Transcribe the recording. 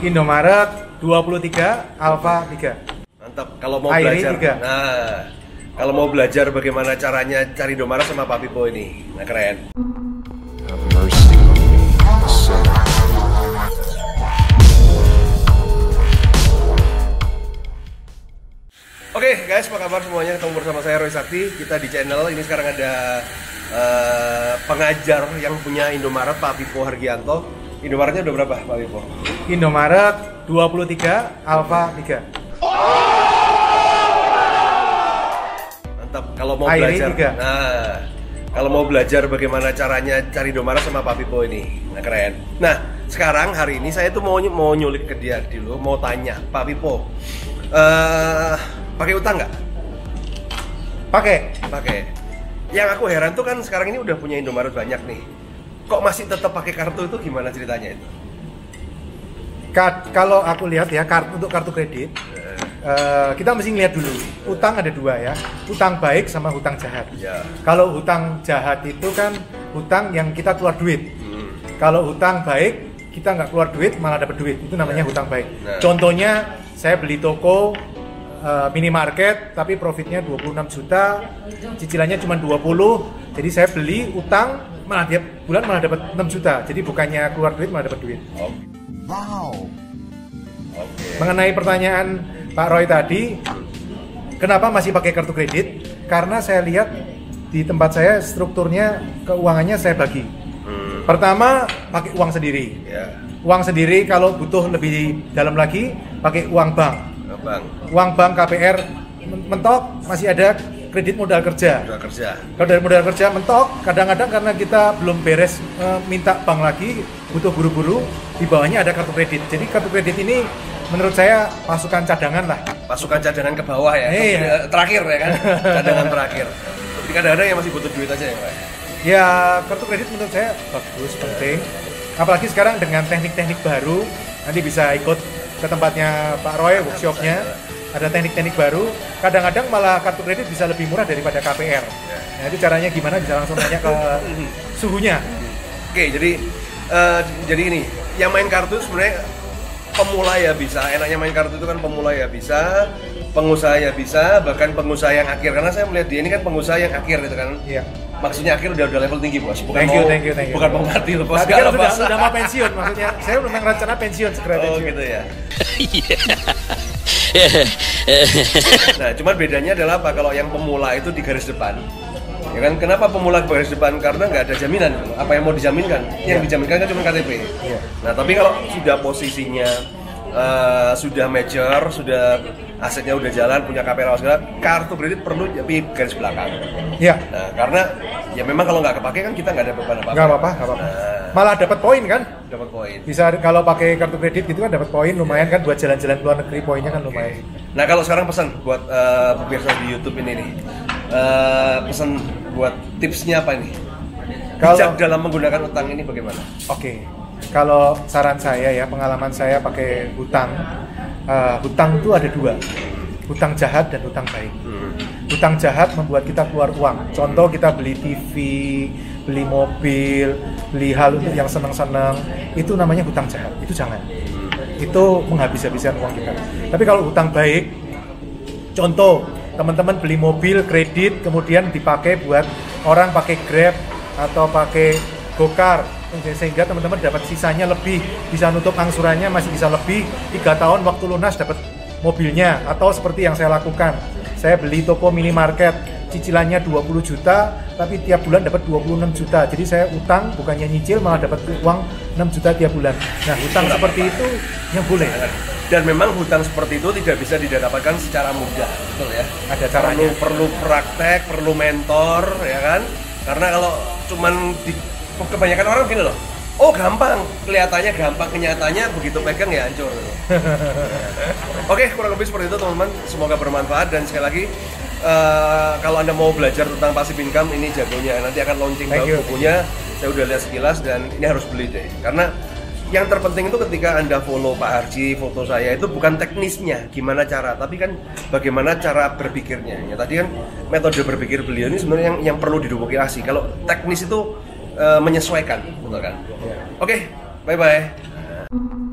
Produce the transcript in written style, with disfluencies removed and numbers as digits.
Indomaret 23 Alfa 3. Mantap. Kalau mau Airi belajar, 3. nah kalau mau belajar bagaimana caranya cari Indomaret sama Pak Pipo ini, nah keren. Have mercy on me, a sinner. Oke guys, apa kabar semuanya? Ketemu bersama saya Roy Sakti. Kita di channel ini sekarang ada pengajar yang punya Indomaret, Pak Pipo Hargianto. Indomaretnya udah berapa Pak Pipo? Indomaret 23 Alfa 3. Mantap. Kalau mau Airi belajar, 3. nah kalau mau belajar bagaimana caranya cari Indomaret sama Pak Pipo ini, nah keren. Nah sekarang hari ini saya tuh mau nyulik ke dia dulu, mau tanya Pak Pipo, pakai utang nggak? Pakai. Yang aku heran tuh kan sekarang ini udah punya Indomaret banyak nih, kok masih tetap pakai kartu itu, gimana ceritanya itu? Kalau aku lihat ya, untuk kartu kredit, kita mesti lihat dulu. Utang ada dua ya, utang baik sama hutang jahat. Ya. Kalau hutang jahat itu kan hutang yang kita keluar duit. Kalau hutang baik, kita nggak keluar duit malah dapat duit. Itu namanya hutang baik. Nah. Contohnya, saya beli toko minimarket tapi profitnya 26 juta, cicilannya cuma 20. Jadi saya beli utang malah tiap bulan malah dapat 6 juta. Jadi bukannya keluar duit malah dapat duit. Wow. Oke. Mengenai pertanyaan Pak Roy tadi, kenapa masih pakai kartu kredit? Karena saya lihat di tempat saya strukturnya keuangannya saya bagi. Pertama pakai uang sendiri. Ya. Uang sendiri kalau butuh lebih dalam lagi pakai uang bank. Bang, Uang bank KPR mentok masih ada kredit modal kerja. udah kerja. Kalau dari modal kerja mentok, kadang-kadang karena kita belum beres minta bank lagi, butuh buru-buru, di bawahnya ada kartu kredit. Jadi kartu kredit ini menurut saya pasukan cadangan lah. Pasukan cadangan ke bawah ya. Iya. Terakhir ya kan. Cadangan terakhir. Jadi kadang-kadang yang masih butuh duit aja ya Pak. Ya kartu kredit menurut saya bagus, penting. Apalagi sekarang dengan teknik-teknik baru, nanti bisa ikut ke tempatnya Pak Roy, workshopnya. Ada teknik-teknik baru, kadang-kadang malah kartu kredit bisa lebih murah daripada KPR. Nah itu caranya gimana, bisa langsung tanya ke suhunya. Oke, jadi ini, yang main kartu sebenarnya pemula ya bisa. Enaknya main kartu itu kan pemula ya bisa, pengusaha ya bisa, bahkan pengusaha yang akhir. Karena saya melihat dia ini kan pengusaha yang akhir gitu kan. Iya. Maksudnya akhir udah level tinggi bos. Bukan Thank you. Bukan mau mati loh bos. Tapi kan udah mau pensiun, maksudnya saya memang rencana pensiun, segera Oh pensiun. gitu ya. Nah, cuman bedanya adalah apa? Kalau yang pemula itu di garis depan, ya kan? Kenapa pemula di garis depan? Karena nggak ada jaminan. Apa yang mau dijaminkan? Yang dijaminkan kan cuma KTP. Iya. Nah, tapi kalau sudah posisinya sudah mature, sudah asetnya udah jalan, punya KPR segala, kartu kredit perlu tapi garis belakang. Iya. Nah, karena ya memang kalau nggak kepake kan kita nggak ada beban apa-apa. Nggak apa-apa. Malah dapat poin kan? Dapat poin. Bisa kalau pakai kartu kredit gitu kan dapat poin lumayan kan, buat jalan-jalan luar negeri, poinnya kan lumayan. Nah kalau sekarang pesan buat pemirsa di YouTube ini nih, pesan buat tipsnya apa ini? Bijak dalam menggunakan utang ini bagaimana? Oke. Kalau saran saya ya, pengalaman saya pakai hutang, hutang itu ada dua, hutang jahat dan hutang baik. Hutang jahat membuat kita keluar uang. Contoh kita beli TV, beli mobil, beli hal untuk yang senang-senang, itu namanya hutang jahat. Itu jangan. Itu menghabis-habiskan uang kita. Tapi kalau hutang baik, contoh teman-teman beli mobil kredit kemudian dipakai buat orang pakai Grab atau pakai Gokar, sehingga teman-teman dapat sisanya lebih, bisa nutup angsurannya masih bisa lebih, 3 tahun waktu lunas dapat mobilnya. Atau seperti yang saya lakukan, saya beli toko minimarket, cicilannya 20 juta tapi tiap bulan dapat 26 juta. Jadi saya utang bukannya nyicil malah dapat uang 6 juta tiap bulan. Nah hutang seperti itu yang boleh. Dan memang hutang seperti itu tidak bisa didapatkan secara mudah, betul ya? Ada caranya. Perlu praktek, perlu mentor, ya kan? Karena kalau cuman kebanyakan orang gini loh, oh gampang, kelihatannya gampang, kenyataannya begitu pegang ya hancur. Oke, kurang lebih seperti itu teman-teman, semoga bermanfaat. Dan sekali lagi, kalau Anda mau belajar tentang passive income, ini jagonya. Nanti akan launching bukunya, saya udah lihat sekilas dan ini harus beli deh. Karena yang terpenting itu ketika Anda follow Pak Harji, foto saya, itu bukan teknisnya gimana cara, tapi kan bagaimana cara berpikirnya. Ya, tadi kan metode berpikir beliau ini sebenarnya yang perlu diduplikasi. Kalau teknis itu menyesuaikan, betul kan? Oke, bye-bye.